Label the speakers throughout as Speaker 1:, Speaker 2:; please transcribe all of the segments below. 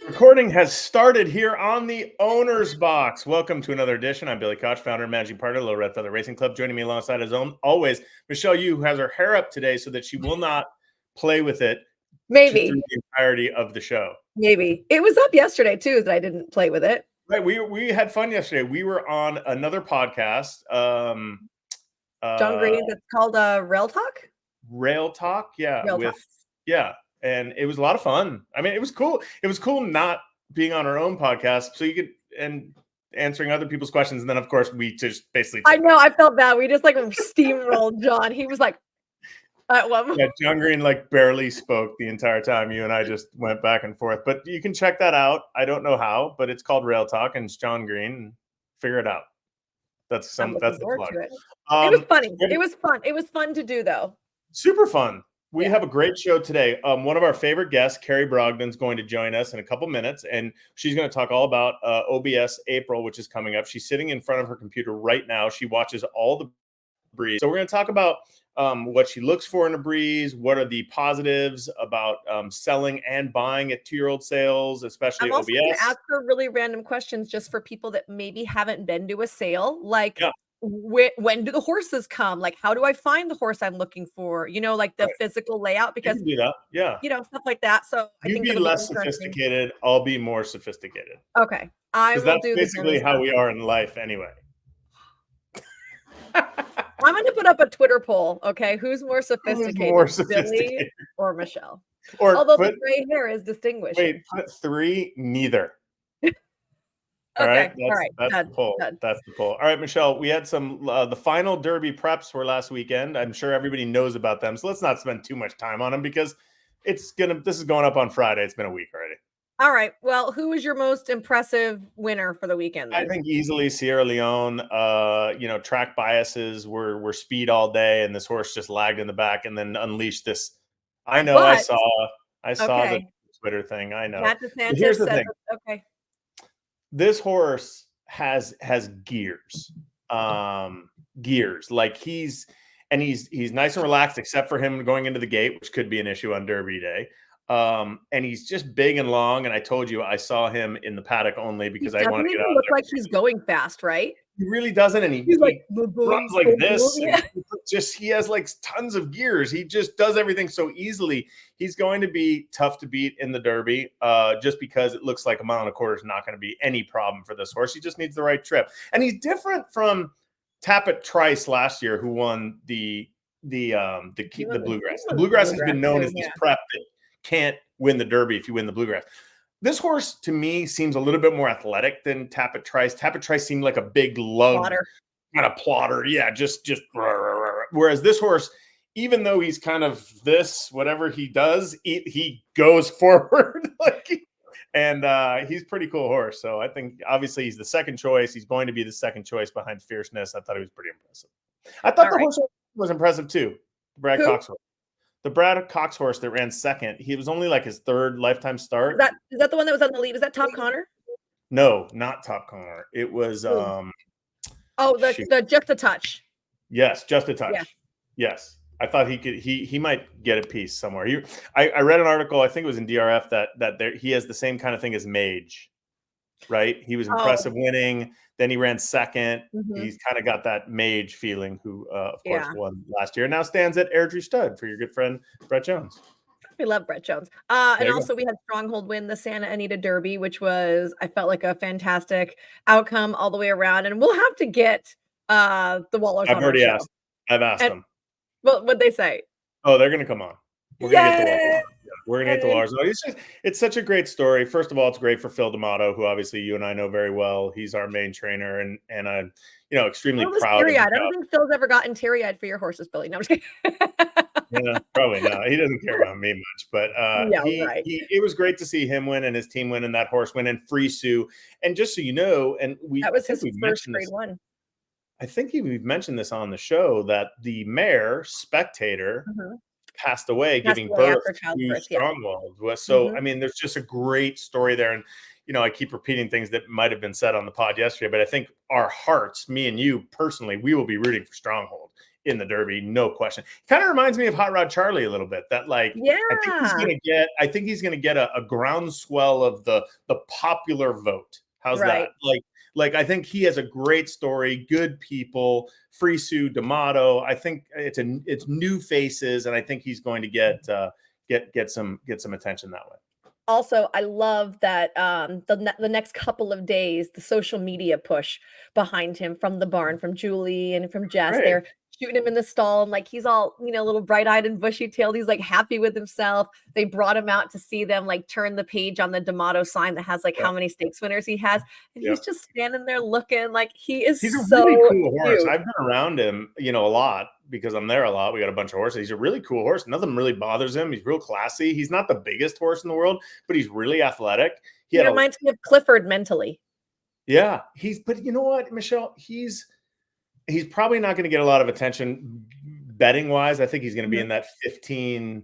Speaker 1: Recording has started here on the Owner's Box. Welcome to another edition. I'm Billy Koch, founder and managing partner of Little Red Feather Racing Club. Joining me alongside his own, always, Michelle Yu, who has her hair up today so that she will not play with it
Speaker 2: Maybe
Speaker 1: through the entirety of the show.
Speaker 2: Maybe. It was up yesterday, too, that I didn't play with it.
Speaker 1: Right. We had fun yesterday. We were on another podcast.
Speaker 2: John Green, that's called Rail Talk?
Speaker 1: Rail Talk, yeah.
Speaker 2: Rail Talk.
Speaker 1: Yeah. And it was a lot of fun. I mean, it was cool. It was cool not being on our own podcast, so you could and answering other people's questions. And then, of course, we just basically.
Speaker 2: I know. I felt bad. We just like steamrolled John. He was like, at one.
Speaker 1: Yeah, John Green like barely spoke the entire time. You and I just went back and forth. But you can check that out. I don't know how, but it's called Rail Talk, and it's John Green. Figure it out. That's the plug.
Speaker 2: It was funny. It was fun. It was fun to do, though.
Speaker 1: Super fun. We have a great show today. One of our favorite guests, Carrie Brogden, is going to join us in a couple minutes, and she's going to talk all about OBS April, which is coming up. She's sitting in front of her computer right now. She watches all the breeds. So we're going to talk about what she looks for in a breeze, what are the positives about selling and buying at 2-year-old sales, especially
Speaker 2: I'm also
Speaker 1: OBS.
Speaker 2: going to ask her really random questions just for people that maybe haven't been to a sale, like when do the horses come? Like, how do I find the horse I'm looking for? You know, like the physical layout, because
Speaker 1: you can do that.
Speaker 2: You know, stuff like that. So I think
Speaker 1: be less sophisticated. I'll be more sophisticated.
Speaker 2: Okay, I will
Speaker 1: that's
Speaker 2: do
Speaker 1: basically how we are in life, anyway.
Speaker 2: I'm going to put up a Twitter poll. Okay, who's more sophisticated, Billy or Michelle? Although the gray hair is distinguished.
Speaker 1: Wait, put 3, neither. All
Speaker 2: right.
Speaker 1: That's the poll. That's the poll. All right, Michelle, we had some, the final Derby preps were last weekend. I'm sure everybody knows about them. So let's not spend too much time on them because this is going up on Friday. It's been a week already.
Speaker 2: All right. Well, who was your most impressive winner for the weekend then?
Speaker 1: I think easily Sierra Leone. Track biases were speed all day, and this horse just lagged in the back and then unleashed this. I know. I saw the Twitter thing. I know.
Speaker 2: Here's the thing. Okay.
Speaker 1: This horse has gears, like he's nice and relaxed, except for him going into the gate, which could be an issue on Derby day. And he's just big and long. And I told you, I saw him in the paddock only because I wanted to get out.
Speaker 2: Look like he's going fast, right?
Speaker 1: He really doesn't, and he runs like this.
Speaker 2: Yeah.
Speaker 1: He has like tons of gears. He just does everything so easily. He's going to be tough to beat in the Derby, just because it looks like 1.25 miles is not going to be any problem for this horse. He just needs the right trip, and he's different from Tappet Trice last year, who won the Bluegrass. The Bluegrass has been known as this prep that can't win the Derby if you win the Bluegrass. This horse, to me, seems a little bit more athletic than Tappet Trice. Tappet Trice seemed like a big lug kind of plotter. Yeah, just whereas this horse, even though he's kind of this, whatever he does, he goes forward. And he's a pretty cool horse. So I think obviously he's the second choice. He's going to be the second choice behind Fierceness. I thought he was pretty impressive. I thought the horse was impressive too. Brad Cox. The Brad Cox horse that ran second, he was only like his 3rd lifetime start.
Speaker 2: Is that the one that was on the lead? Was that Top Connor?
Speaker 1: No, not Top Connor. It was
Speaker 2: Just a Touch.
Speaker 1: Yes, Just a Touch. Yeah. Yes. I thought he might get a piece somewhere. I read an article, I think it was in DRF, that he has the same kind of thing as Mage. Right? He was impressive winning. Then he ran second. Mm-hmm. He's kind of got that Mage feeling, who, of course, won last year. Now stands at Airdrie Stud for your good friend, Brett Jones.
Speaker 2: We love Brett Jones. And also we had Stronghold win the Santa Anita Derby, which was, I felt like, a fantastic outcome all the way around. And we'll have to get the Wallers on our show.
Speaker 1: I've asked them.
Speaker 2: Well, what'd they say?
Speaker 1: Oh, they're going to come on. We're going to get the Wallers. We're going to get the Wallers. It's such a great story. First of all, it's great for Phil D'Amato, who obviously you and I know very well. He's our main trainer, and I'm extremely proud.
Speaker 2: I don't think Phil's ever gotten teary-eyed for your horses, Billy. No, I'm just kidding.
Speaker 1: Yeah, probably not. He doesn't care about me much, but it was great to see him win and his team win and that horse win and Free Sue. And just so you know,
Speaker 2: that was his first grade one.
Speaker 1: I think we've mentioned this on the show that the mare Spectator passed away giving birth to Stronghold. So I mean, there's just a great story there, and I keep repeating things that might have been said on the pod yesterday, but I think our hearts, me and you personally, we will be rooting for Stronghold in the Derby, no question. Kind of reminds me of Hot Rod Charlie a little bit. That like,
Speaker 2: Yeah.
Speaker 1: I think he's gonna get a groundswell of the popular vote. How's that? Like I think he has a great story, good people, Frisu, D'Amato. I think it's new faces, and I think he's going to get some attention that way.
Speaker 2: Also, I love that the next couple of days, the social media push behind him from the barn, from Julie and from Jess.
Speaker 1: Right.
Speaker 2: They're shooting him in the stall, and like he's all, a little bright-eyed and bushy-tailed. He's like happy with himself. They brought him out to see them like turn the page on the D'Amato sign that has like how many stakes winners he has. And he's just standing there looking like he's
Speaker 1: a
Speaker 2: so
Speaker 1: really cool horse.
Speaker 2: cute.
Speaker 1: I've been around him, a lot because I'm there a lot. We got a bunch of horses. He's a really cool horse. Nothing really bothers him. He's real classy. He's not the biggest horse in the world, but he's really athletic.
Speaker 2: He reminds me of Clifford mentally.
Speaker 1: Yeah, but you know what, Michelle? He's probably not going to get a lot of attention betting wise. I think he's going to be in that 15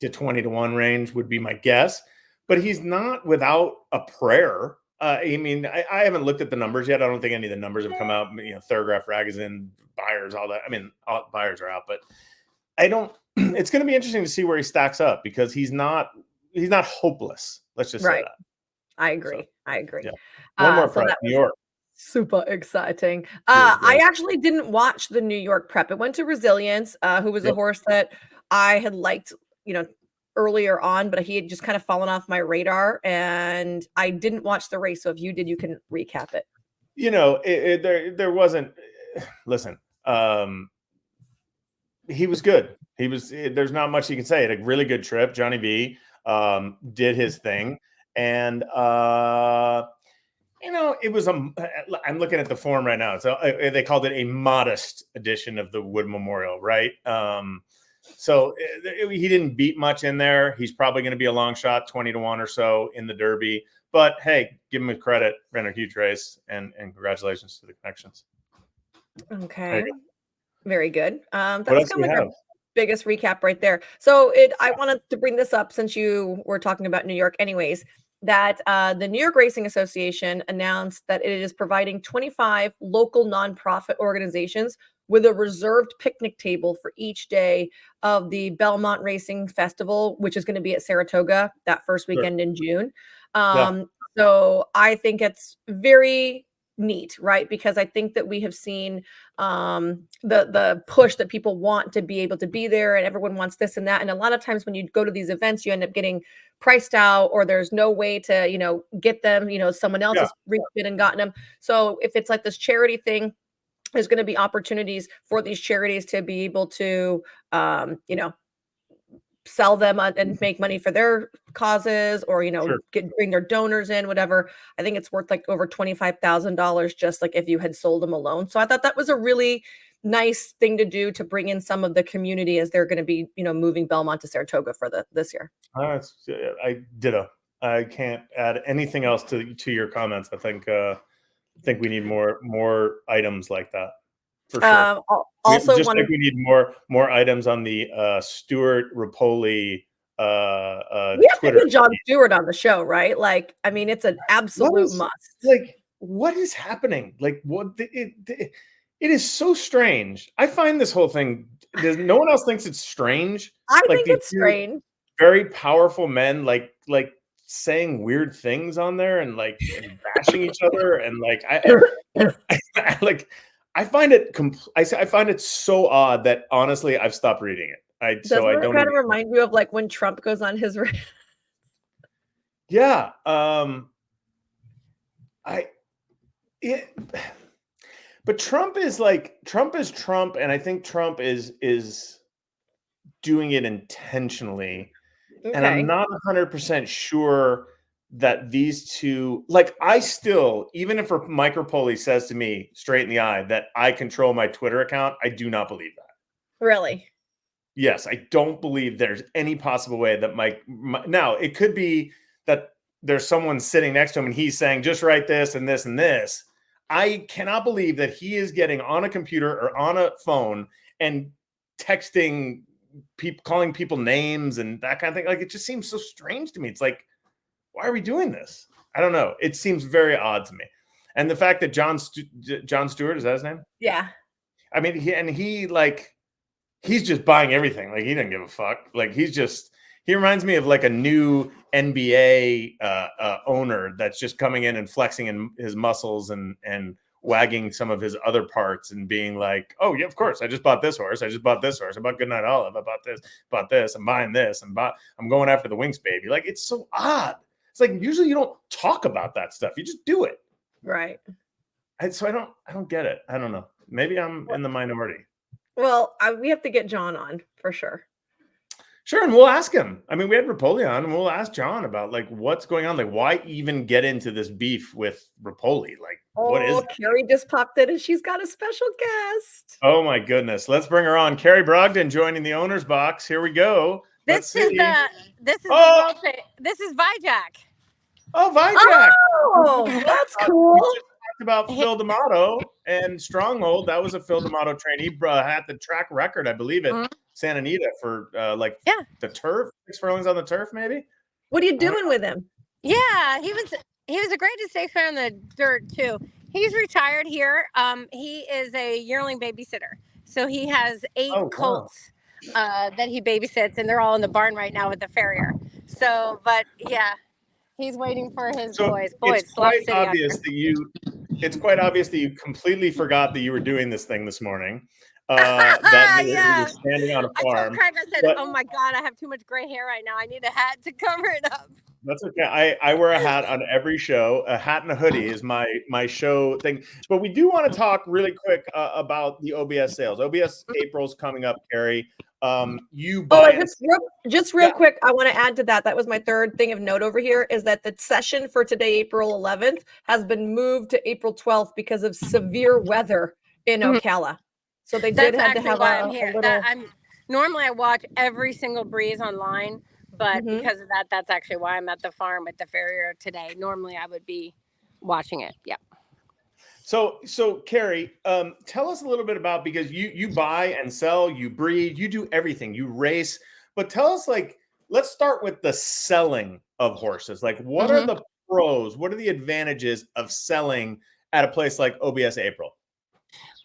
Speaker 1: to 20 to 1 range would be my guess, but he's not without a prayer. I mean, I haven't looked at the numbers yet. I don't think any of the numbers have come out. Thurgraph, Ragozin, Buyers, all that. I mean, all Buyers are out, but I don't. It's going to be interesting to see where he stacks up because he's not hopeless. Let's just say that.
Speaker 2: I agree. I agree.
Speaker 1: Yeah. One more prep, New York.
Speaker 2: Super exciting. I actually didn't watch the New York prep. It went to Resilience, who was a horse that I had liked, earlier on, but he had just kind of fallen off my radar, and I didn't watch the race. So if you did, you can recap it.
Speaker 1: There wasn't. Listen, he was good. There's not much you can say. It a really good trip. Johnny B did his thing, and it was I'm looking at the form right now. So they called it a modest edition of the Wood Memorial, right? So he didn't beat much in there. He's probably going to be a long shot, 20 to 1 or so in the Derby. But hey, give him a credit. Ran a huge race, and congratulations to the connections.
Speaker 2: Okay, very good.
Speaker 1: What else do you have?
Speaker 2: Biggest recap right there. So I wanted to bring this up since you were talking about New York, anyways. That the New York Racing Association announced that it is providing 25 local nonprofit organizations with a reserved picnic table for each day of the Belmont Racing Festival, which is going to be at Saratoga that first weekend in June. So I think it's very neat, right? Because I think that we have seen the push that people want to be able to be there, and everyone wants this and that. And a lot of times when you go to these events, you end up getting priced out, or there's no way to, get them, someone else has reached in and gotten them. So if it's like this charity thing, there's going to be opportunities for these charities to be able to, sell them and make money for their causes, or, bring their donors in, whatever. I think it's worth like over $25,000 just like if you had sold them alone. So I thought that was a really nice thing to do, to bring in some of the community as they're going to be, moving Belmont to Saratoga for this year.
Speaker 1: I can't add anything else to your comments. I think we need more items like that. For sure.
Speaker 2: Also,
Speaker 1: like we need more items on the Stuart Rapoli
Speaker 2: we have
Speaker 1: Twitter.
Speaker 2: To get John Stewart on the show, right? Like, I mean, it's an absolute must.
Speaker 1: Like, what is happening? Like, what it is so strange. I find this whole thing. No one else thinks it's strange.
Speaker 2: I think it's strange.
Speaker 1: Very powerful men, like saying weird things on there and bashing each other, and I find it so odd that honestly I've stopped reading it.
Speaker 2: Doesn't it kind of remind you of like when Trump goes on his rant?
Speaker 1: Yeah. But Trump is Trump, and I think Trump is doing it intentionally. Okay. And I'm not 100% sure that these two, I still, even if Mike Rapoli says to me straight in the eye that I control my Twitter account, I do not believe that.
Speaker 2: Really?
Speaker 1: Yes, I don't believe there's any possible way that now it could be that there's someone sitting next to him and he's saying, just write this and this and this. I cannot believe that he is getting on a computer or on a phone and texting people, calling people names and that kind of thing. It just seems so strange to me. It's like, why are we doing this? I don't know. It seems very odd to me. And the fact that John Stewart, is that his name?
Speaker 2: Yeah.
Speaker 1: I mean, he he's just buying everything. Like he doesn't give a fuck. Like he reminds me of like a new NBA owner that's just coming in and flexing in his muscles and wagging some of his other parts and being like, oh yeah, of course, I just bought this horse. I just bought this horse. I bought Goodnight Olive. I bought this. I'm buying this. I'm going after the Winx baby. Like it's so odd. It's like usually you don't talk about that stuff. You just do it.
Speaker 2: Right.
Speaker 1: So I don't get it. I don't know. Maybe I'm in the minority.
Speaker 2: Well, we have to get John on for sure.
Speaker 1: Sure, and we'll ask him. I mean, we had Rapoli on, and we'll ask John about like what's going on. Like, why even get into this beef with Rapoli? Like, what is that?
Speaker 2: Carrie just popped in, and she's got a special guest.
Speaker 1: Oh my goodness! Let's bring her on. Carrie Brogden joining the owner's box. Here we go.
Speaker 3: This is Vijak.
Speaker 1: Oh, Vijak.
Speaker 2: Oh, that's cool.
Speaker 1: About Phil D'Amato and Stronghold. That was a Phil D'Amato trainee. Had the track record, I believe, at Santa Anita for the turf, 6 furlongs on the turf, maybe.
Speaker 2: What are you doing with him?
Speaker 3: Yeah, he was a great stakes player on the dirt too. He's retired here. He is a yearling babysitter, so he has 8 colts that he babysits, and they're all in the barn right now with the farrier. So, but yeah. He's waiting for his boys.
Speaker 1: It's quite obvious that you completely forgot that you were doing this thing this morning. That you were standing on a farm.
Speaker 3: I told Craig, I said, "Oh my God, I have too much gray hair right now. I need a hat to cover it up."
Speaker 1: That's okay. I wear a hat on every show. A hat and a hoodie is my show thing. But we do want to talk really quick about the OBS sales. OBS April's coming up, Carrie. You buy
Speaker 2: just real quick, I want to add to that. That was my third thing of note over here is that the session for today, April 11th, has been moved to April 12th because of severe weather in Ocala. So they did have to have a little...
Speaker 3: Normally I watch every single breeze online, but because of that, that's actually why I'm at the farm with the farrier today. Normally I would be watching it. Yeah.
Speaker 1: So Carrie, tell us a little bit about, because you buy and sell, you breed, you do everything, you race, but tell us, like, let's start with the selling of horses. Like, what are the pros? What are the advantages of selling at a place like OBS April?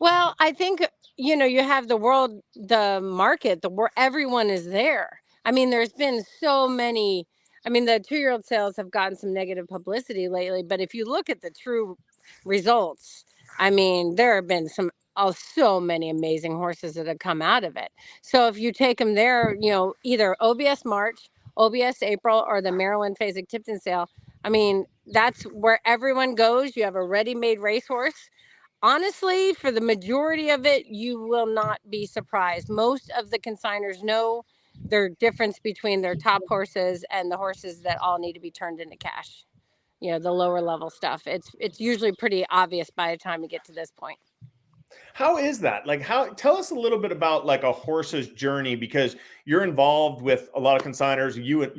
Speaker 3: Well, I think, you have the market, where everyone is there. I mean, there's been so many, the 2-year-old sales have gotten some negative publicity lately, but if you look at the true results, there have been so many amazing horses that have come out of it. So if you take them there, either OBS March, OBS April, or the Maryland Fasig-Tipton sale, that's where everyone goes. You have a ready-made racehorse. Honestly, for the majority of it, you will not be surprised. Most of the consigners know their difference between their top horses and the horses that all need to be turned into cash. The lower level stuff. It's usually pretty obvious by the time you get to this point.
Speaker 1: How is that? Like, tell us a little bit about like a horse's journey, because you're involved with a lot of consigners.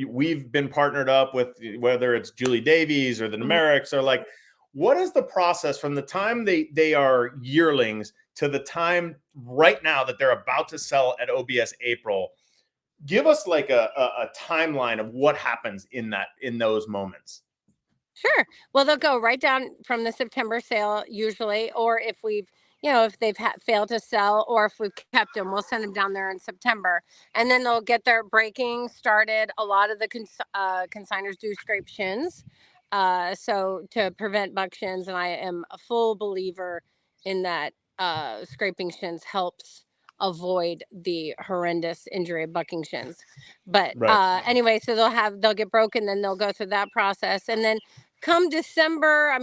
Speaker 1: We've been partnered up with, whether it's Julie Davies or the Numerics, or like, what is the process from the time they are yearlings to the time right now that they're about to sell at OBS April? Give us like a timeline of what happens in those moments.
Speaker 3: Sure. Well, they'll go right down from the September sale usually, or if if they've failed to sell, or if we've kept them, we'll send them down there in September, and then they'll get their breaking started. A lot of the consigners do scrape shins, so to prevent buck shins, and I am a full believer in that. Scraping shins helps avoid the horrendous injury of bucking shins. But anyway, so they'll get broken, then they'll go through that process, and then come December,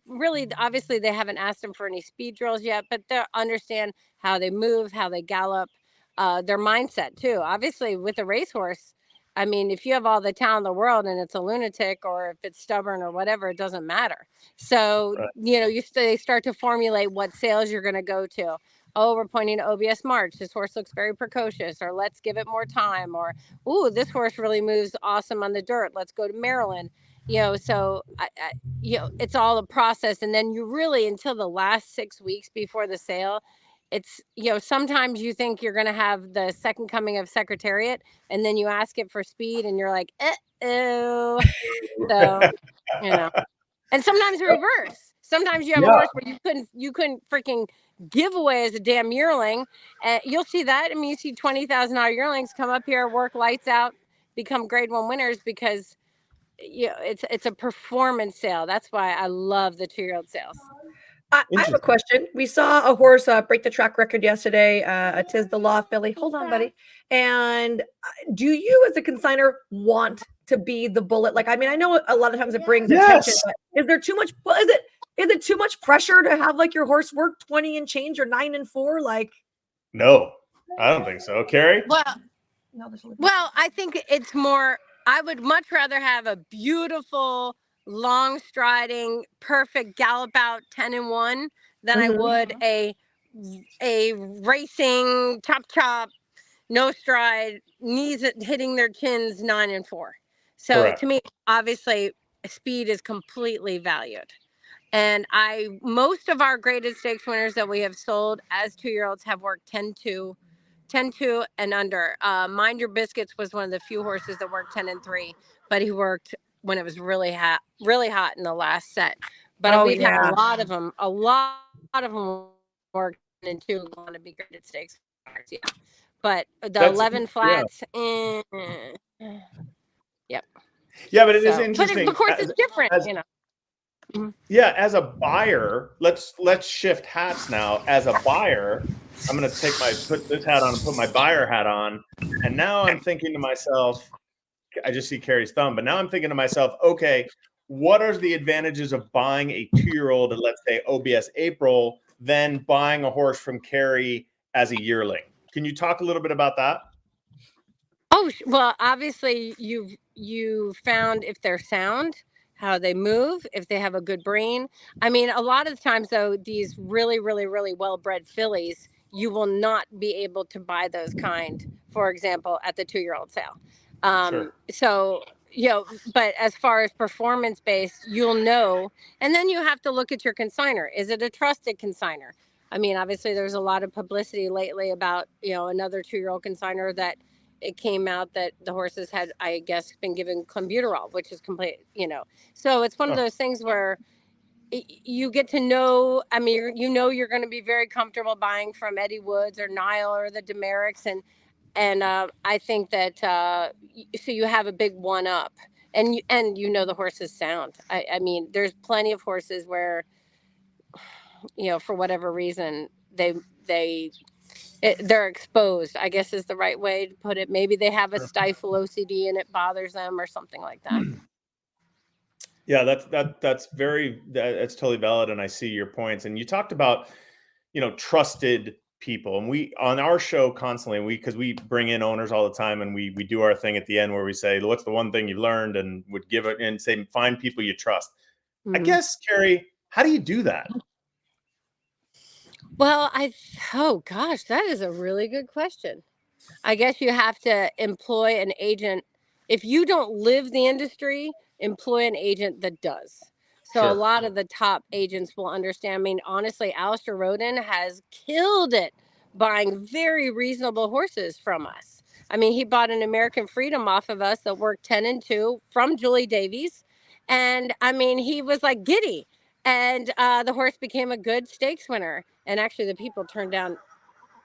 Speaker 3: really, obviously they haven't asked them for any speed drills yet, but they'll understand how they move, how they gallop, their mindset too. Obviously with a racehorse, if you have all the talent in the world and it's a lunatic, or if it's stubborn or whatever, it doesn't matter. So, they start to formulate what sales you're going to go to. Oh, we're pointing to OBS March. This horse looks very precocious, or let's give it more time, or, ooh, this horse really moves awesome on the dirt. Let's go to Maryland. So it's all a process. And then you really, until the last 6 weeks before the sale, it's, sometimes you think you're going to have the second coming of Secretariat, and then you ask it for speed and you're like, oh, so, and sometimes reverse. Sometimes you have a horse where you couldn't freaking giveaway as a damn yearling. And you'll see that. I mean, you see $20,000 yearlings come up here, work lights out, become grade 1 winners because it's a performance sale. That's why I love the 2-year-old sales.
Speaker 2: I have a question. We saw a horse break the track record yesterday. Tis the Law filly. Hold on, buddy. And do you, as a consigner, want to be the bullet? Like, I mean, I know a lot of times it brings attention, but is there too much? Is it too much pressure to have like your horse work 20 and change or 9 and 4? Like,
Speaker 1: no, I don't think so. Carrie?
Speaker 3: Well, I think it's more. I would much rather have a beautiful, long striding, perfect gallop out 10 and 1 than I would a racing chop, no stride, knees hitting their chins 9 and 4. So to me, obviously, speed is completely valued. And most of our graded stakes winners that we have sold as 2-year-olds have worked 10-2 and under. Mind Your Biscuits was one of the few horses that worked 10 and 3, but he worked when it was really hot in the last set. But we've had a lot of them work 10 and 2 want to be graded stakes. Yeah. But the 11 flats, yep.
Speaker 1: Yeah, but it is interesting.
Speaker 3: But of course, it's different, you know.
Speaker 1: Yeah, as a buyer, let's shift hats now. As a buyer, I'm going to put this hat on and put my buyer hat on. And now I'm thinking to myself, I just see Carrie's thumb, but now I'm thinking to myself, okay, what are the advantages of buying a 2-year-old at, let's say, OBS April, than buying a horse from Carrie as a yearling? Can you talk a little bit about that?
Speaker 3: Oh, well, obviously you found if they're sound, how they move, if they have a good brain. I mean, a lot of the times, though, these really, really, really well-bred fillies, you will not be able to buy those kind, for example, at the 2-year-old sale. So, but as far as performance-based, you'll know. And then you have to look at your consignor. Is it a trusted consignor? I mean, obviously, there's a lot of publicity lately about, another 2-year-old consignor that it came out that the horses had, I guess, been given clenbuterol, which is complete, So it's one of those things where you get to know, I mean, you're going to be very comfortable buying from Eddie Woods or Nile or the Demericks. And I think that, so you have a big one up and the horse's sound. I mean, there's plenty of horses where, for whatever reason, they're exposed, I guess is the right way to put it. Maybe they have a stifle OCD and it bothers them or something like that.
Speaker 1: Yeah, that's totally valid. And I see your points. And you talked about, trusted people. And we, on our show constantly, because we bring in owners all the time and we do our thing at the end where we say, what's the one thing you've learned, and would give it and say, find people you trust. I guess, Carrie, how do you do that?
Speaker 3: Well, oh gosh, that is a really good question. I guess you have to employ an agent. If you don't live the industry, employ an agent that does. So a lot of the top agents will understand. I mean, honestly, Alistair Roden has killed it buying very reasonable horses from us. I mean, he bought an American Freedom off of us that worked 10 and 2 from Julie Davies. And I mean, he was like giddy. And the horse became a good stakes winner. And actually, the people turned down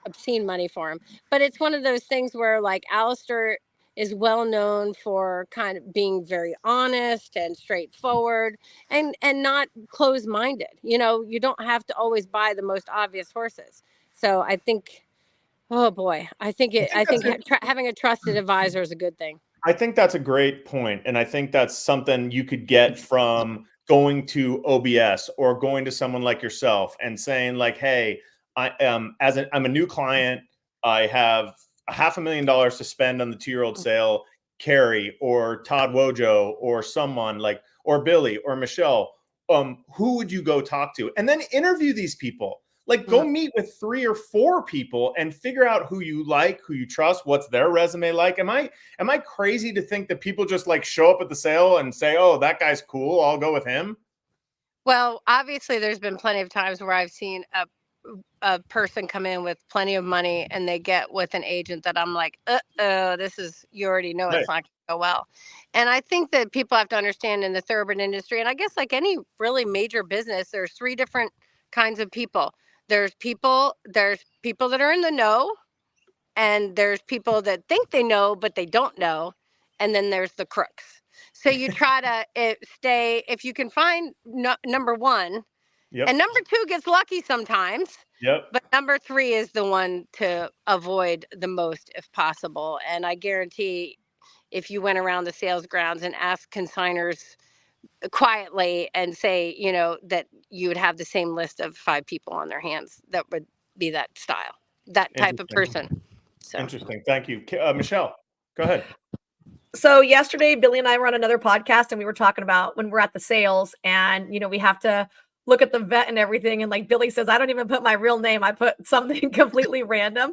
Speaker 3: obscene money for him. But it's one of those things where, like, Alistair is well known for kind of being very honest and straightforward and not closed-minded. You don't have to always buy the most obvious horses. So I think, oh boy, I think having a trusted advisor is a good thing.
Speaker 1: I think that's a great point. And I think that's something you could get from going to OBS or going to someone like yourself and saying, like, hey, I'm a new client. I have $500,000 to spend on the 2-year-old sale. Carrie or Todd Wojo or someone like, or Billy or Michelle, who would you go talk to? And then interview these people. Like, go meet with 3 or 4 people and figure out who you like, who you trust, what's their resume like. Am I crazy to think that people just like show up at the sale and say, oh, that guy's cool, I'll go with him?
Speaker 3: Well, obviously there's been plenty of times where I've seen a person come in with plenty of money and they get with an agent that I'm like, you already know it's not going to go well. And I think that people have to understand in the thoroughbred industry, and I guess like any really major business, there's 3 different kinds of people. there's people that are in the know, and there's people that think they know, but they don't know. And then there's the crooks. So you try to stay, if you can find number one,
Speaker 1: Yep.
Speaker 3: and number two gets lucky sometimes.
Speaker 1: Yep.
Speaker 3: But number three is the one to avoid the most if possible. And I guarantee if you went around the sales grounds and asked consigners quietly and say, you know, that you would have the same list of 5 people on their hands that would be that style, that type of person. So
Speaker 1: Interesting. Thank you. Michelle, go ahead.
Speaker 2: So yesterday, Billy and I were on another podcast, and we were talking about when we're at the sales, and you know, we have to look at the vet and everything. And like Billy says, I don't even put my real name; I put something completely random.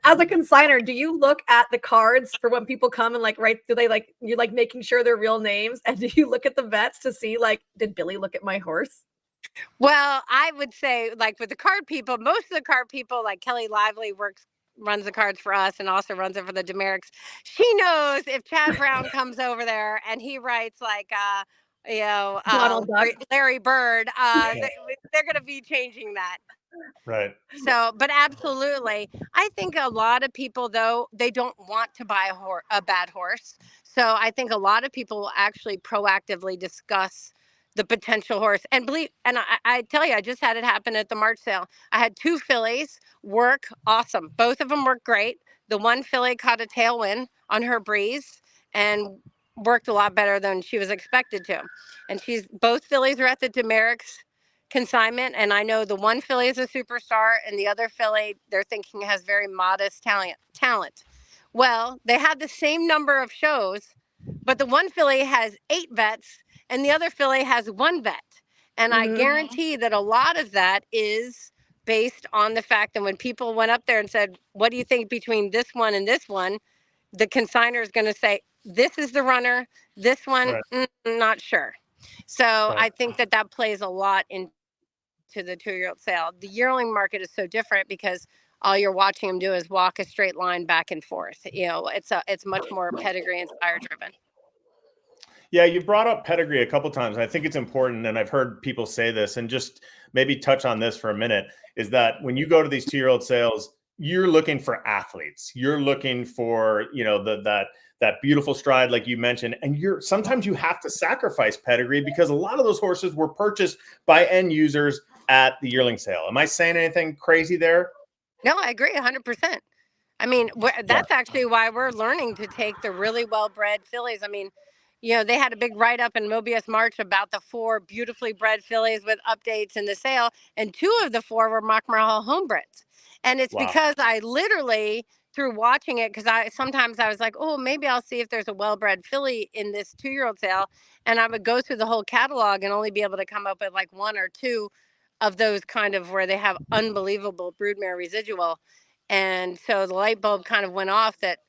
Speaker 2: As a consigner, do you look at the cards for when people come and like write? Do they like you like making sure they're real names? And do you look at the vets to see like, did Billy look at my horse?
Speaker 3: well, I would say, like with the card people, most of the card people, like Kelly Lively runs the cards for us and also runs it for the Demericks. She knows if Chad Brown comes over there and he writes like,
Speaker 2: Donald Duck.
Speaker 3: Larry Bird, they're going to be changing that.
Speaker 1: Right.
Speaker 3: So, but absolutely. I think a lot of people, though, they don't want to buy a bad horse. So I think a lot of people will actually proactively discuss the potential horse. And I tell you, I just had it happen at the March sale. I had 2 fillies work awesome. Both of them worked great. The one filly caught a tailwind on her breeze and worked a lot better than she was expected to. And both fillies are at the Demericks consignment, and I know the one filly is a superstar and the other filly they're thinking has very modest talent. Well, they had the same number of shows, but the one filly has 8 vets and the other filly has 1 vet. And I guarantee that a lot of that is based on the fact that when people went up there and said, what do you think between this one and this one? The consigner is going to say, this is the runner, this one,
Speaker 1: Right.
Speaker 3: Not sure. So
Speaker 1: Right.
Speaker 3: I think that plays a lot into the 2-year-old sale. The yearling market is so different because all you're watching them do is walk a straight line back and forth. You know, it's much more pedigree and sire driven.
Speaker 1: Yeah, you brought up pedigree a couple times. I think it's important, and I've heard people say this, and just maybe touch on this for a minute, is that when you go to these 2-year-old sales, you're looking for athletes. You're looking for, you know, that beautiful stride, like you mentioned, and sometimes you have to sacrifice pedigree because a lot of those horses were purchased by end users at the yearling sale. Am I saying anything crazy there?
Speaker 3: No, I agree 100%. I mean, that's actually why we're learning to take the really well-bred fillies. I mean, you know, they had a big write-up in OBS March about the 4 beautifully bred fillies with updates in the sale, and 2 of the 4 were Machmer homebreds. And it's because I literally, through watching it, because sometimes I was like, oh, maybe I'll see if there's a well-bred filly in this 2-year-old sale, and I would go through the whole catalog and only be able to come up with like 1 or 2 of those kind of where they have unbelievable broodmare residual. And so the light bulb kind of went off that,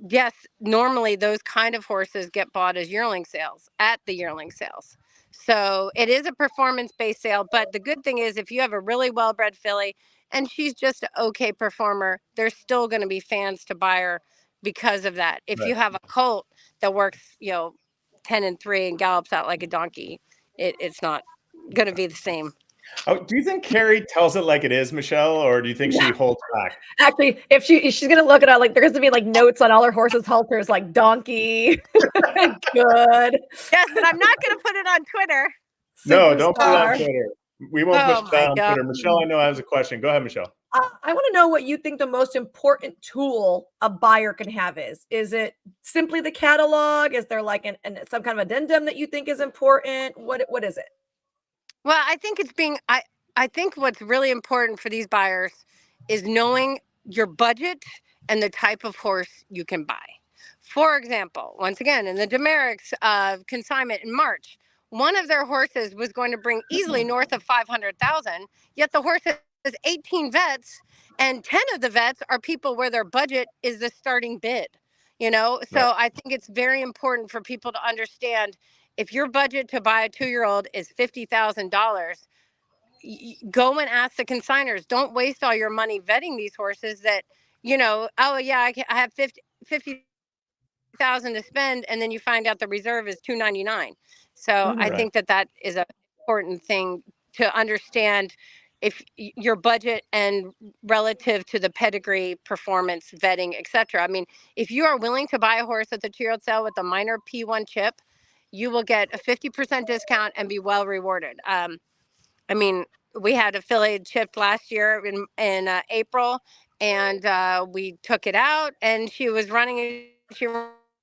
Speaker 3: yes, normally those kind of horses get bought as yearling sales at the yearling sales. So it is a performance-based sale. But the good thing is if you have a really well-bred filly and she's just an okay performer, there's still going to be fans to buy her because of that. If you have a colt that works, 10-3 and gallops out like a donkey, it's not going to be the same.
Speaker 1: Oh, do you think Carrie tells it like it is, Michelle, or do you think she holds back?
Speaker 2: Actually, if she's gonna look it up, like there's gonna be like notes on all her horses' halters, like donkey, good.
Speaker 3: Yes, but I'm not gonna put it on Twitter.
Speaker 1: No, don't put it on Twitter. We won't put that on Twitter. Michelle, I know has a question. Go ahead, Michelle.
Speaker 2: I want to know what you think the most important tool a buyer can have is. Is it simply the catalog? Is there like some kind of addendum that you think is important? What is it?
Speaker 3: Well, I think I think what's really important for these buyers is knowing your budget and the type of horse you can buy. For example, once again, in the Demericks consignment in March, one of their horses was going to bring easily north of 500,000, yet the horse has 18 vets, and 10 of the vets are people where their budget is the starting bid. So I think it's very important for people to understand if your budget to buy a 2-year-old is $50,000, go and ask the consigners. Don't waste all your money vetting these horses that, oh yeah, I have 50,000 to spend, and then you find out the reserve is $299. So I think that is an important thing to understand. if your budget and relative to the pedigree, performance, vetting, etc. I mean, if you are willing to buy a horse at the 2-year-old sale with a minor P1 chip, you will get a 50% discount and be well rewarded. I mean, we had a filly chipped last year in April, and we took it out, and she was running. She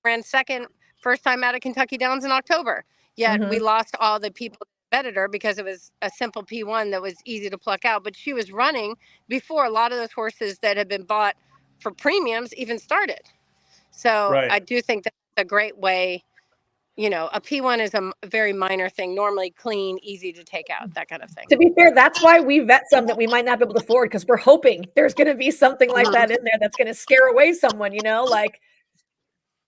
Speaker 3: ran second first time out of Kentucky Downs in October. Yet we lost all the people that vetted her because it was a simple P1 that was easy to pluck out. But she was running before a lot of those horses that had been bought for premiums even started. So
Speaker 1: Right.
Speaker 3: I do think that's a great way. You know, a P1 is a very minor thing, normally clean, easy to take out, that kind of thing.
Speaker 2: To be fair, that's why we vet some that we might not be able to afford, because we're hoping there's going to be something like that in there that's going to scare away someone, you know, like.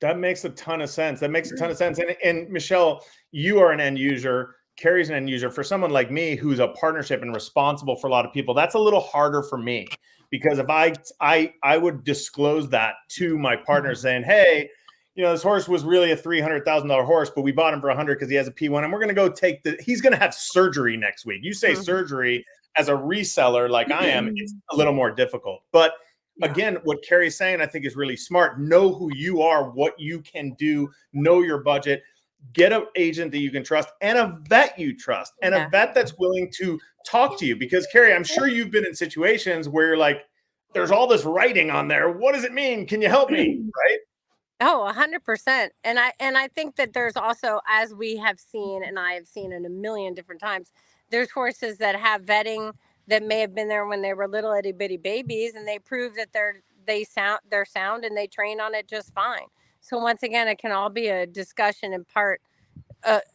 Speaker 1: That makes a ton of sense. That makes a ton of sense. And Michelle, you are an end user. Carrie's an end user. For someone like me, who's a partnership and responsible for a lot of people, that's a little harder for me, because if I would disclose that to my partner saying, hey, you know, this horse was really a $300,000 horse, but we bought him for 100 because he has a P1, and we're going to go he's going to have surgery next week. You say surgery as a reseller like I am, it's a little more difficult. But again, what Carrie's saying, I think, is really smart. Know who you are, what you can do, know your budget, get an agent that you can trust, and a vet you trust, and a vet that's willing to talk to you. Because Carrie, I'm sure you've been in situations where you're like, there's all this writing on there. What does it mean? Can you help me? Right?
Speaker 3: Oh, 100%. And I think that there's also, as we have seen, and I have seen in a million different times, there's horses that have vetting that may have been there when they were little itty bitty babies, and they prove that they're sound and they train on it just fine. So once again, it can all be a discussion in part,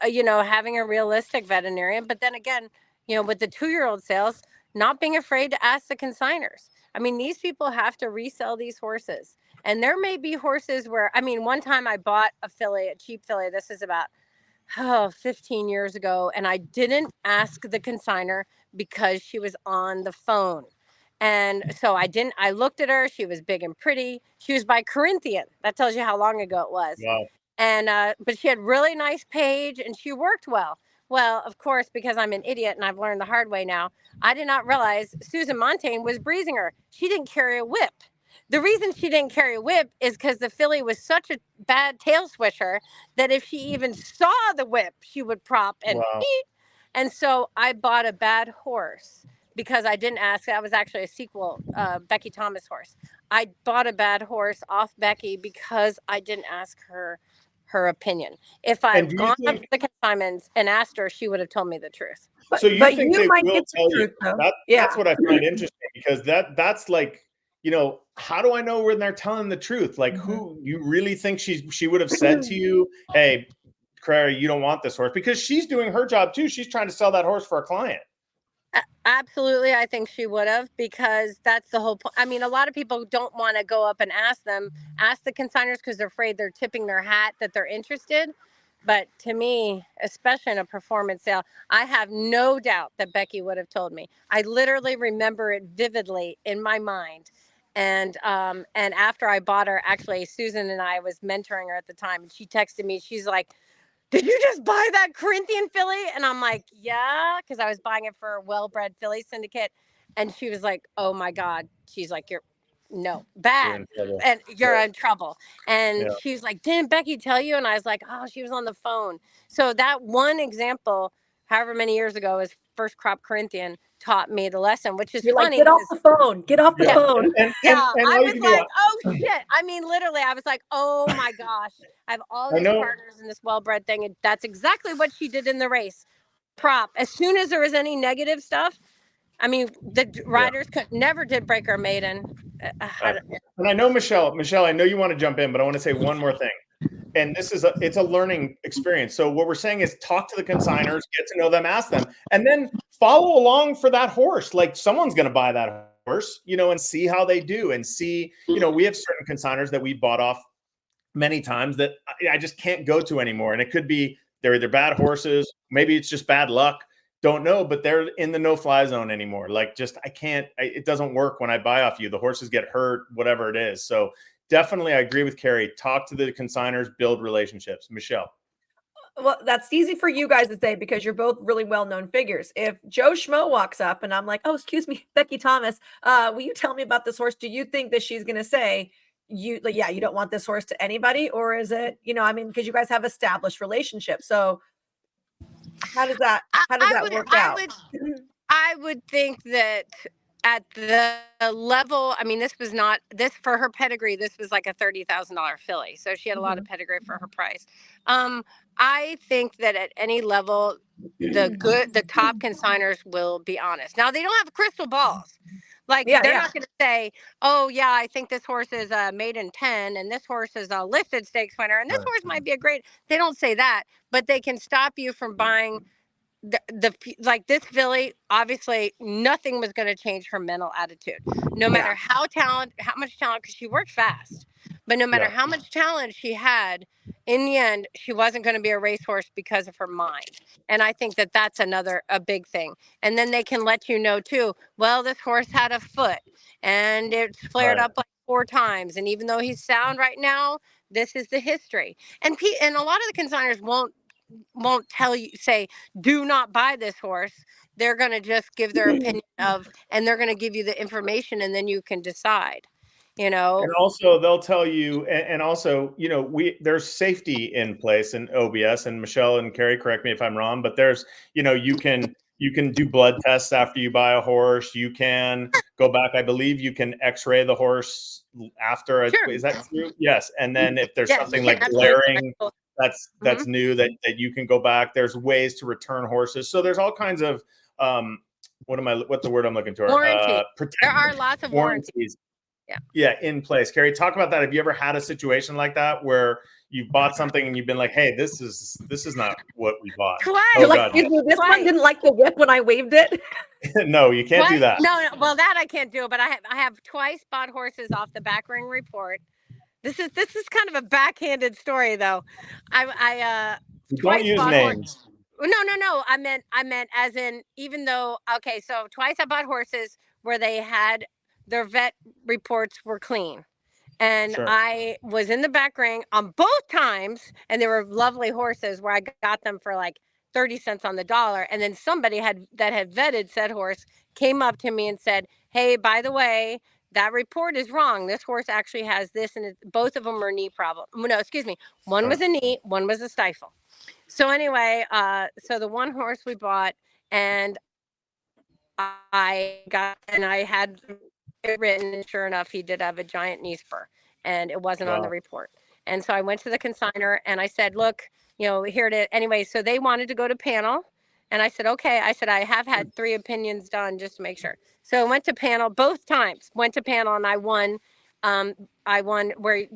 Speaker 3: you know, having a realistic veterinarian. But then again, you know, with the 2-year-old sales, not being afraid to ask the consigners. I mean, these people have to resell these horses. And there may be horses where, I mean, one time I bought a filly, a cheap filly. This is about 15 years ago. And I didn't ask the consigner because she was on the phone. And so I looked at her. She was big and pretty. She was by Corinthian. That tells you how long ago it was.
Speaker 1: Wow.
Speaker 3: And, but she had really nice page and she worked well. Well, of course, because I'm an idiot and I've learned the hard way now, I did not realize Susan Montaigne was breezing her. She didn't carry a whip. The reason she didn't carry a whip is because the filly was such a bad tail swisher that if she even saw the whip, she would prop and eat. And so I bought a bad horse because I didn't ask. That was actually a sequel, Becky Thomas horse. I bought a bad horse off Becky because I didn't ask her opinion. If I'd gone up to the consignments and asked her, she would have told me the truth.
Speaker 1: So you think they will tell you? That's what I find interesting, because that's like, you know, how do I know when they're telling the truth? Like, who you really think she would have said to you, hey, Carrie, you don't want this horse? Because she's doing her job too. She's trying to sell that horse for a client.
Speaker 3: Absolutely. I think she would have, because that's the whole point. I mean, a lot of people don't want to go up and ask the consigners, because they're afraid they're tipping their hat that they're interested. But to me, especially in a performance sale, I have no doubt that Becky would have told me. I literally remember it vividly in my mind. And after I bought her, actually, Susan and I was mentoring her at the time, and she texted me. She's like, did you just buy that Corinthian filly? And I'm like, yeah, because I was buying it for a well-bred filly syndicate. And she was like, oh my God. She's like, bad. And you're in trouble. And she was like, didn't Becky tell you? And I was like, oh, she was on the phone. So that one example, however many years ago, is first crop Corinthian, taught me the lesson, which is funny.
Speaker 2: Like, get off the phone. Get off the phone.
Speaker 1: And
Speaker 3: I was like, oh shit. I mean, literally, I was like, oh my gosh. I have all these partners in this well-bred thing. And that's exactly what she did in the race. Prop. As soon as there was any negative stuff, I mean, the riders never did break her maiden.
Speaker 1: And I know, Michelle, I know you want to jump in, but I want to say one more thing. And this is it's a learning experience. So what we're saying is talk to the consigners, get to know them, ask them, and then follow along for that horse. Like, someone's going to buy that horse, you know, and see how they do, and see, you know, we have certain consigners that we bought off many times that I just can't go to anymore. And it could be they're either bad horses, maybe it's just bad luck. Don't know, but they're in the no-fly zone anymore. Like, just, it doesn't work when I buy off you. The horses get hurt, whatever it is. So definitely, I agree with Carrie. Talk to the consigners, build relationships. Michelle.
Speaker 2: Well, that's easy for you guys to say because you're both really well-known figures. If Joe Schmo walks up and I'm like, "Oh, excuse me, Becky Thomas, will you tell me about this horse?" Do you think that she's going to say, "You, like, yeah, you don't want this horse to anybody," or is it, I mean, because you guys have established relationships, so how does that work out?
Speaker 3: I would think that at the level, I mean, this was not this for her pedigree. This was like a $30,000 filly, so she had a lot of pedigree for her price. I think that at any level, the top consigners will be honest. Now they don't have crystal balls. Like they're not going to say, "Oh yeah, I think this horse is a maiden 10, and this horse is a listed stakes winner, and this horse might be a great." They don't say that, but they can stop you from buying like this filly. Obviously nothing was going to change her mental attitude, no matter how much talent, because she worked fast, but no matter how much talent she had, in the end she wasn't going to be a racehorse because of her mind. And I think that that's a big thing. And then they can let you know too, well, this horse had a foot and it's flared up like 4 times, and even though he's sound right now, this is the history. And a lot of the consigners won't tell you, say, do not buy this horse. They're going to just give their opinion and they're going to give you the information, and then you can decide, And
Speaker 1: also they'll tell you, and also, there's safety in place in OBS, and Michelle and Carrie, correct me if I'm wrong, but there's, you can do blood tests after you buy a horse. You can go back. I believe you can x-ray the horse after. Is that true? Yes. And then if there's something like glaring, that's new, that you can go back. There's ways to return horses. So there's all kinds of what's the word I'm looking for?
Speaker 3: Warranty. There are lots of warranties.
Speaker 1: Yeah, in place. Carrie, talk about that. Have you ever had a situation like that where you've bought something and you've been like, "Hey, this is not what we bought."
Speaker 3: Twice.
Speaker 2: You're like, this one didn't like the whip when I waved it.
Speaker 1: No, you can't do that.
Speaker 3: No. Well, that I can't do. But I have twice bought horses off the back ring report. This is kind of a backhanded story, though. I
Speaker 1: don't use names.
Speaker 3: No. I meant as in, even though, okay, so twice I bought horses where they had their vet reports were clean. And I was in the back ring on both times, and they were lovely horses where I got them for like 30 cents on the dollar. And then somebody that had vetted said horse came up to me and said, "Hey, by the way, that report is wrong. This horse actually has this," and both of them are knee problem. No, excuse me. One was a knee, one was a stifle. So anyway, so the one horse we bought, and I had it written, and sure enough, he did have a giant knee spur, and it wasn't on the report. And so I went to the consignor and I said, "Look, here it is." Anyway, so they wanted to go to panel, and I said, "Okay." I said, "I have had 3 opinions done just to make sure." So I went to panel both times. Went to panel and I won. I won where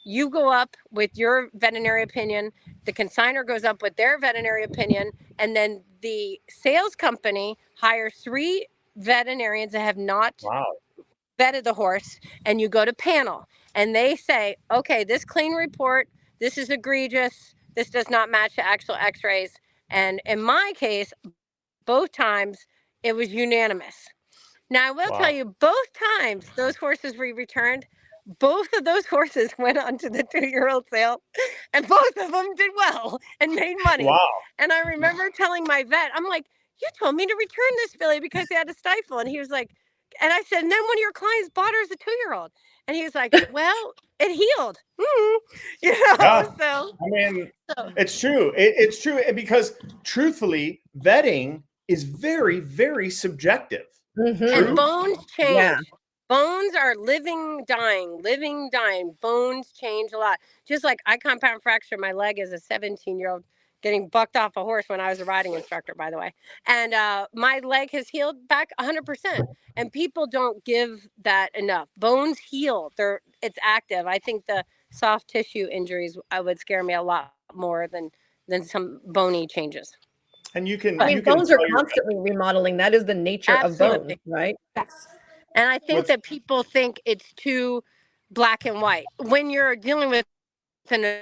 Speaker 3: you go up with your veterinary opinion, the consignor goes up with their veterinary opinion, and then the sales company hires 3 veterinarians that have not vetted the horse, and you go to panel and they say, "Okay, this clean report, this is egregious, this does not match the actual x-rays." And in my case, both times it was unanimous. Now I will tell you, both times those horses we returned, both of those horses went on to the 2-year-old sale, and both of them did well and made money. And I remember telling my vet, I'm like, "You told me to return this filly because he had a stifle." And he was like, and I said, "And then one of your clients bought her as a 2-year-old." And he was like, "Well, it healed." So
Speaker 1: I mean, it's true. It's true, because truthfully, vetting is very, very subjective.
Speaker 3: And bones change. Yeah. Bones are living, dying. Bones change a lot. Just like I compound fractured my leg as a 17-year-old getting bucked off a horse when I was a riding instructor, by the way. And my leg has healed back 100%. And people don't give that enough. Bones heal. It's active. I think the soft tissue injuries would scare me a lot more than some bony changes.
Speaker 1: And
Speaker 2: bones are constantly remodeling. That is the nature of bones, right?
Speaker 3: Yes. And I think that people think it's too black and white. When you're dealing with an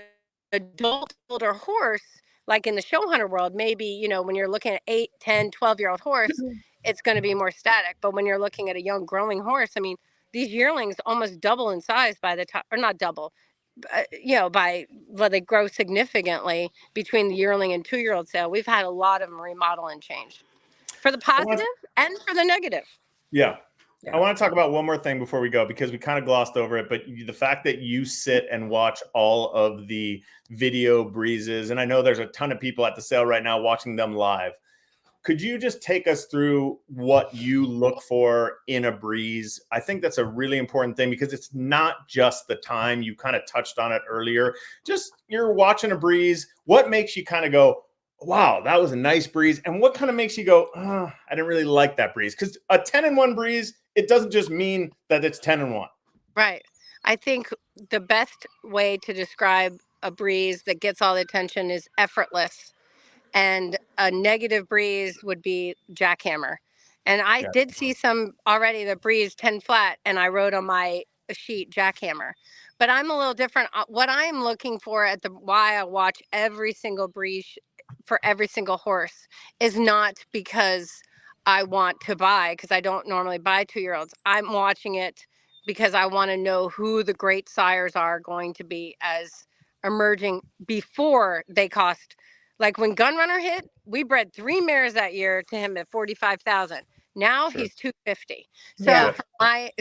Speaker 3: adult older horse, like in the show hunter world, maybe, when you're looking at 8, 10, 12-year-old horse, it's going to be more static. But when you're looking at a young growing horse, I mean, these yearlings almost double in size by the time, or not double, they grow significantly between the yearling and 2-year-old sale. We've had a lot of them remodel and change for the positive and for the negative.
Speaker 1: Yeah.
Speaker 2: Yeah.
Speaker 1: I want to talk about one more thing before we go, because we kind of glossed over it, but the fact that you sit and watch all of the video breezes, and I know there's a ton of people at the sale right now watching them live. Could you just take us through what you look for in a breeze? I think that's a really important thing, because it's not just the time. You kind of touched on it earlier. Just you're watching a breeze. What makes you kind of go, wow, that was a nice breeze? And what kind of makes you go, oh, I didn't really like that breeze? Because a 10-1 breeze, it doesn't just mean that it's 10-1.
Speaker 3: Right. I think the best way to describe a breeze that gets all the attention is effortless. And a negative breeze would be jackhammer. And I did see some already that breeze 10 flat, and I wrote on my sheet jackhammer. But I'm a little different. What I'm looking for why I watch every single breeze for every single horse is not because I want to buy, because I don't normally buy 2-year-olds. I'm watching it because I want to know who the great sires are going to be as emerging before they cost. Like when Gunrunner hit, we bred 3 mares that year to him at 45,000. Now he's 250. So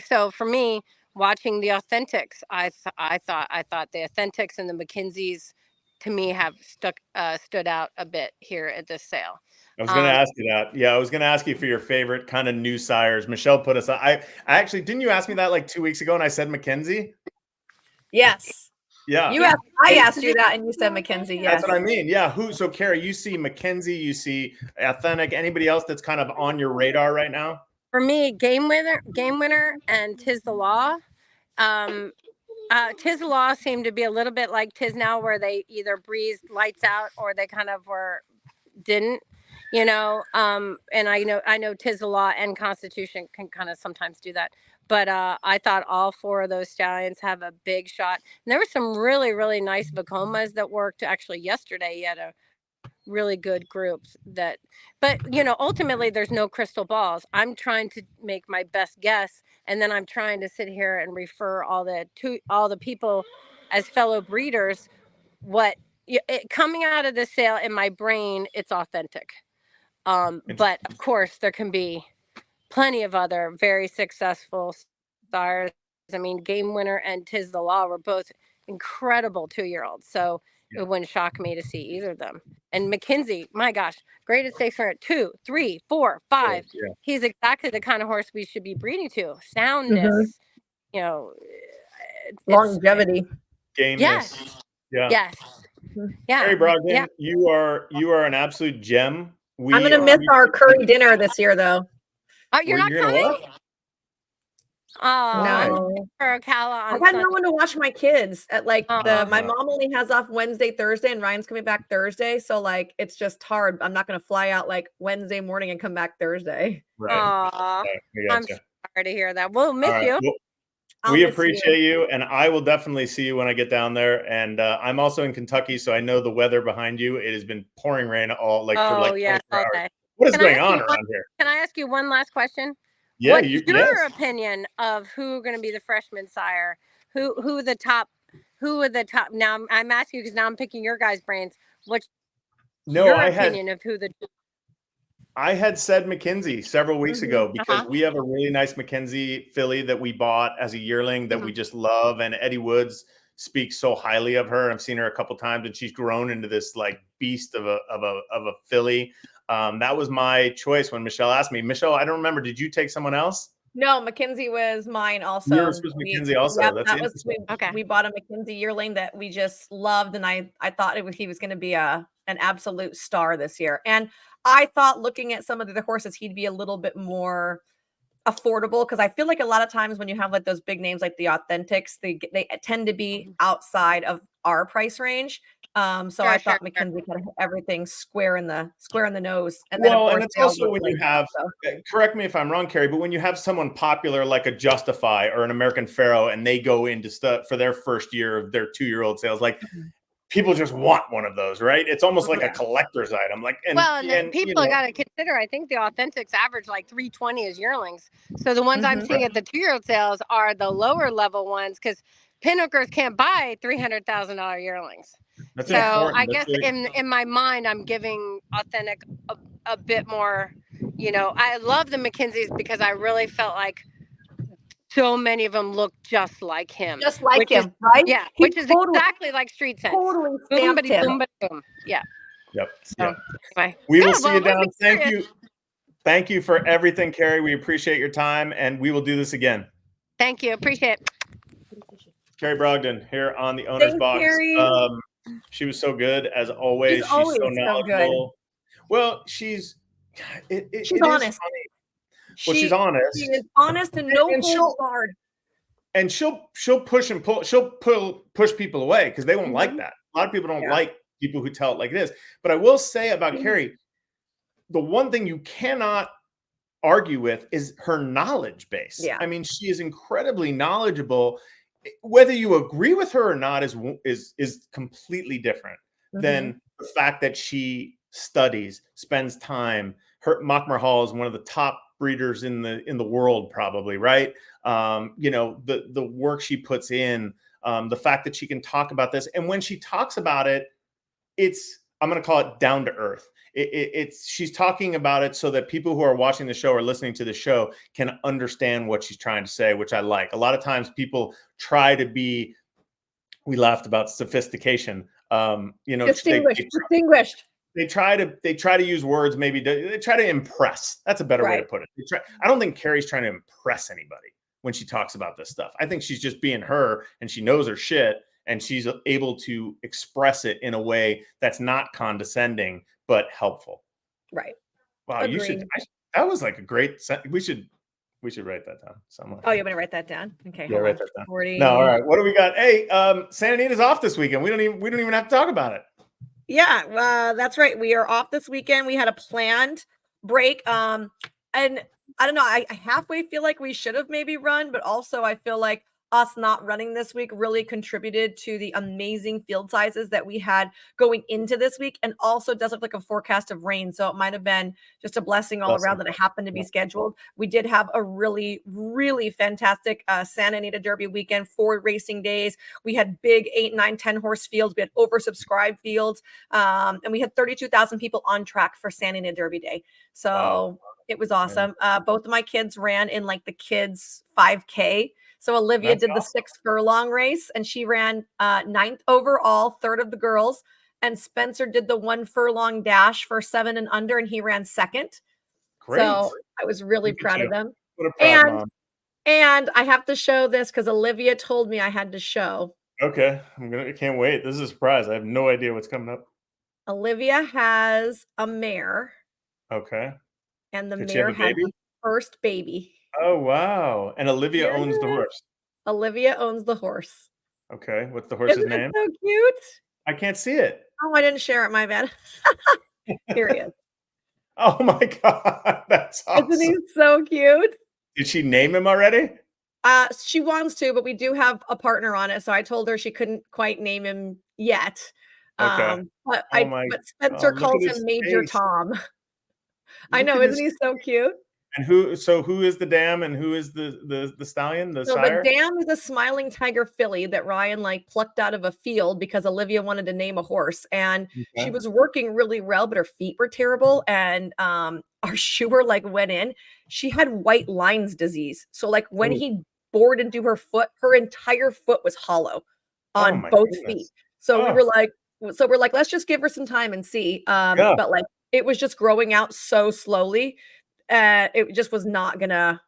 Speaker 3: so for me, watching the Authentics, I thought the Authentics and the McKinseys to me have stood out a bit here at this sale.
Speaker 1: I was going to ask you that. Yeah, I was going to ask you for your favorite kind of new sires. Michelle put us on. I actually, didn't you ask me that like 2 weeks ago, and I said Mackenzie?
Speaker 2: Yes.
Speaker 1: Yeah.
Speaker 2: I asked you that, and you said Mackenzie. Yes.
Speaker 1: That's what I mean. Yeah. So Carrie, you see Mackenzie, you see Authentic. Anybody else that's kind of on your radar right now?
Speaker 3: For me, Game Winner, and Tis the Law. Tis the Law seemed to be a little bit like Tis Now, where they either breezed lights out or they kind of didn't. And I know Tis the Law and Constitution can kind of sometimes do that. But I thought all 4 of those stallions have a big shot. And there were some really, really nice Vacomas that worked actually yesterday. You had a really good group but ultimately there's no crystal balls. I'm trying to make my best guess. And then I'm trying to sit here and refer all the people as fellow breeders. Coming out of the sale in my brain, it's authentic. But of course there can be plenty of other very successful stars. I mean, Game Winner and Tis the Law were both incredible 2-year-olds. So it wouldn't shock me to see either of them. And McKinsey, my gosh, greatest stakes are at 2, 3, 4, 5. Yeah. He's exactly the kind of horse we should be breeding to. Soundness,
Speaker 2: longevity,
Speaker 1: gameness.
Speaker 3: Yes.
Speaker 1: Yeah.
Speaker 3: Yes. Yeah.
Speaker 1: Carrie Brogden, you are an absolute gem.
Speaker 2: I'm gonna miss our curry dinner this year, though.
Speaker 3: Oh, you're not coming? Oh,
Speaker 2: no.
Speaker 3: For Ocala
Speaker 2: I got no one to watch my kids at my mom only has off Wednesday, Thursday, and Ryan's coming back Thursday. So it's just hard. I'm not going to fly out Wednesday morning and come back Thursday.
Speaker 1: Right.
Speaker 3: I'm sorry to hear that. We'll miss you.
Speaker 1: Well, we appreciate you, and I will definitely see you when I get down there. And I'm also in Kentucky, so I know the weather behind you. It has been pouring rain for 24 hours. What is going on around here?
Speaker 3: Can I ask you one last question?
Speaker 1: Yeah,
Speaker 3: what's your opinion of who are going to be the freshman sire? Who are the top? Now I'm asking you because now I'm picking your guys' brains. What's your opinion of who the?
Speaker 1: I had said Mackenzie several weeks ago because we have a really nice Mackenzie filly that we bought as a yearling that we just love, and Eddie Woods speaks so highly of her. I've seen her a couple times, and she's grown into this beast of a filly. That was my choice when Michelle asked me. Michelle, I don't remember. Did you take someone else?
Speaker 2: No, Mackenzie was mine also.
Speaker 1: Yours was Mackenzie also.
Speaker 2: Yep, we bought a Mackenzie yearling that we just loved, and I thought he was going to be an absolute star this year. And I thought looking at some of the other horses, he'd be a little bit more affordable, because I feel like a lot of times when you have those big names like the Authentics, they tend to be outside of our price range. I thought Mackenzie kind of everything square in the nose. And then
Speaker 1: and it's also when you have, correct me if I'm wrong, Carrie, but when you have someone popular like a Justify or an American Pharaoh, and they go into stuff for their first year of their 2-year-old sales, people just want one of those, right? It's almost like a collector's item.
Speaker 3: And people got to consider, I think the Authentics average 320 as yearlings. So the ones I'm seeing at the 2-year-old sales are the lower level ones, because pinhookers can't buy $300,000 yearlings.
Speaker 1: That's
Speaker 3: So
Speaker 1: important.
Speaker 3: I
Speaker 1: That's
Speaker 3: guess
Speaker 1: really,
Speaker 3: in my mind, I'm giving authentic a bit more. You know, I love the McKinseys because I really felt like so many of them look just like him.
Speaker 2: Just like
Speaker 3: which is,
Speaker 2: him, right?
Speaker 3: Yeah,
Speaker 2: He
Speaker 3: which is
Speaker 2: totally,
Speaker 3: exactly like Street Sense.
Speaker 2: totally
Speaker 3: Boom,
Speaker 2: stamped him.
Speaker 3: boom, boom. Yeah.
Speaker 1: yep.
Speaker 3: So
Speaker 1: Yep.
Speaker 3: anyway,
Speaker 1: We will
Speaker 3: good.
Speaker 1: see you
Speaker 3: Well,
Speaker 1: down. Thank you. Thank you for everything, Carrie. We appreciate your time, and we will do this again.
Speaker 3: Thank you. Appreciate it.
Speaker 1: Carrie Brogden here on the Owner's
Speaker 2: Thanks,
Speaker 1: Box.
Speaker 2: Carrie.
Speaker 1: She was so good as always.
Speaker 2: She's
Speaker 1: She's
Speaker 2: always
Speaker 1: so
Speaker 2: so
Speaker 1: knowledgeable. Well, she's
Speaker 2: She's honest.
Speaker 1: funny. Well, she's honest.
Speaker 2: She is honest and no
Speaker 1: And
Speaker 2: holds barred.
Speaker 1: And she'll push and pull. She'll push people away because they won't like that. A lot of people don't like people who tell it like it is. But I will say about Carrie, the one thing you cannot argue with is her knowledge base.
Speaker 2: Yeah.
Speaker 1: I mean, she is incredibly knowledgeable. Whether you agree with her or not is completely different than the fact that she studies, spends time. Her Machmer Hall is one of the top breeders in the world, probably, right? You know, the work she puts in, the fact that she can talk about this, and when she talks about it, I'm going to call it down to earth. She's talking about it so that people who are watching the show or listening to the show can understand what she's trying to say, which I like. A lot of times people try to be, we laughed about sophistication, you know,
Speaker 2: distinguished.
Speaker 1: They try to use words, maybe they try to impress. That's a better way to put it. I don't think Carrie's trying to impress anybody when she talks about this stuff. I think she's just being her, and she knows her shit, and she's able to express it in a way that's not condescending but helpful.
Speaker 2: Right.
Speaker 1: Wow, that was like a great. We should write that down somewhere.
Speaker 2: Oh, you want me to write that down? Okay.
Speaker 1: Yeah, write that down.
Speaker 2: 40.
Speaker 1: No, all right. What do we got? Hey, Santa Anita's off this weekend. We don't even have to talk about it.
Speaker 2: Yeah, that's right. We are off this weekend. We had a planned break. And I don't know. I halfway feel like we should have maybe run, but also I feel like us not running this week really contributed to the amazing field sizes that we had going into this week. And also does look like a forecast of rain. So it might have been just a blessing all around that it happened to be scheduled. We did have a really, really fantastic Santa Anita Derby weekend, 4 racing days. We had big 8, 9, 10 horse fields. We had oversubscribed fields. And we had 32,000 people on track for Santa Anita Derby Day. So it was awesome. Both of my kids ran in like the kids 5K. So Olivia did the 6 furlong race, and she ran 9th overall, 3rd of the girls. And Spencer did the 1 furlong dash for 7 and under, and he ran 2nd.
Speaker 1: Great.
Speaker 2: So I was really proud of them.
Speaker 1: What a proud mom.
Speaker 2: And I have to show this because Olivia told me I had to show.
Speaker 1: Okay, I can't wait. This is a surprise. I have no idea what's coming up.
Speaker 2: Olivia has a mare.
Speaker 1: Okay.
Speaker 2: And the mare had the first baby.
Speaker 1: Oh, wow. And Olivia owns the horse.
Speaker 2: Olivia owns the horse.
Speaker 1: Okay. What's the horse's name?
Speaker 2: So cute.
Speaker 1: I can't see it.
Speaker 2: Oh, I didn't share it. My bad. Here he is.
Speaker 1: Oh my God. That's awesome.
Speaker 2: Isn't he so cute?
Speaker 1: Did she name him already?
Speaker 2: She wants to, but we do have a partner on it. So I told her she couldn't quite name him yet.
Speaker 1: Okay.
Speaker 2: But Spencer calls him Major Tom. I know, isn't he so cute?
Speaker 1: And who is the dam and who is the stallion, the sire?
Speaker 2: The dam is a Smiling Tiger filly that Ryan plucked out of a field because Olivia wanted to name a horse, and she was working really well, but her feet were terrible, and our shoer went in. She had white lines disease, so when he bored into her foot, her entire foot was hollow on both feet. So we're like, let's just give her some time and see. But it was just growing out so slowly. It just was not gonna,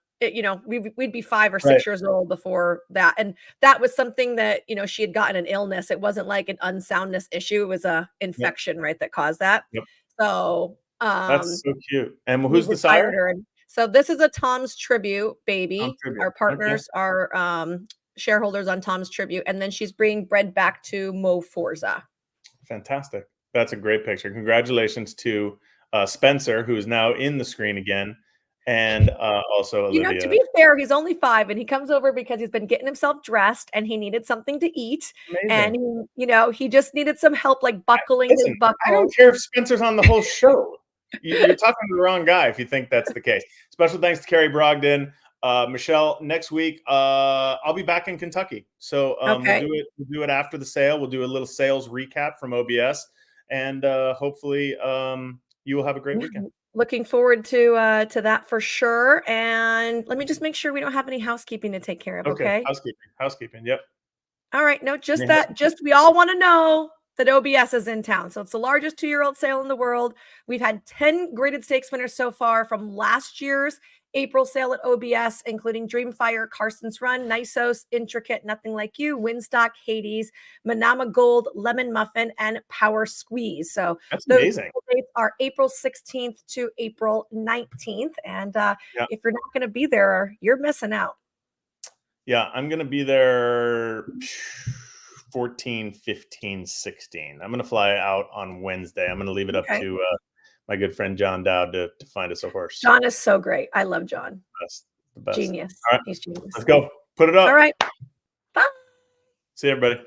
Speaker 2: we'd be 5 or 6 years old before that. And that was something that, she had gotten an illness. It wasn't like an unsoundness issue. It was a infection, right, that caused that.
Speaker 1: Yep.
Speaker 2: So
Speaker 1: that's so cute. And who's the sire?
Speaker 2: So this is a Tom's Tribute baby. Our partners are shareholders on Tom's Tribute. And then she's being bred back to Mo Forza.
Speaker 1: Fantastic. That's a great picture. Congratulations to Spencer, who is now in the screen again, and also Olivia.
Speaker 2: To be fair, he's only 5, and he comes over because he's been getting himself dressed, and he needed something to eat. Amazing. And he just needed some help, buckling his buckle.
Speaker 1: I don't care if Spencer's on the whole show. You're talking to the wrong guy if you think that's the case. Special thanks to Carrie Brogden. Michelle, next week I'll be back in Kentucky, so
Speaker 2: Okay.
Speaker 1: we'll do it after the sale. We'll do a little sales recap from OBS, and hopefully you will have a great weekend.
Speaker 2: Looking forward to that for sure. And let me just make sure we don't have any housekeeping to take care of. Okay.
Speaker 1: Housekeeping. Yep.
Speaker 2: All right. No, just
Speaker 1: Any
Speaker 2: that. Just we all want to know that OBS is in town. So it's the largest 2-year-old sale in the world. We've had 10 graded stakes winners so far from last year's April sale at OBS, including Dreamfire, Carson's Run, Nisos, Intricate, Nothing Like You, Winstock, Hades, Manama Gold, Lemon Muffin, and Power Squeeze. So
Speaker 1: That's
Speaker 2: those
Speaker 1: amazing.
Speaker 2: dates are April 16th to April 19th. And if you're not going to be there, you're missing out.
Speaker 1: Yeah, I'm going to be there 14, 15, 16. I'm going to fly out on Wednesday. I'm going to leave it up to my good friend John Dowd to find us a horse.
Speaker 2: John is so great. I love John.
Speaker 1: The best.
Speaker 2: Genius.
Speaker 1: All right,
Speaker 2: He's genius.
Speaker 1: let's go. Put it up.
Speaker 2: All right. Bye.
Speaker 1: See you, everybody.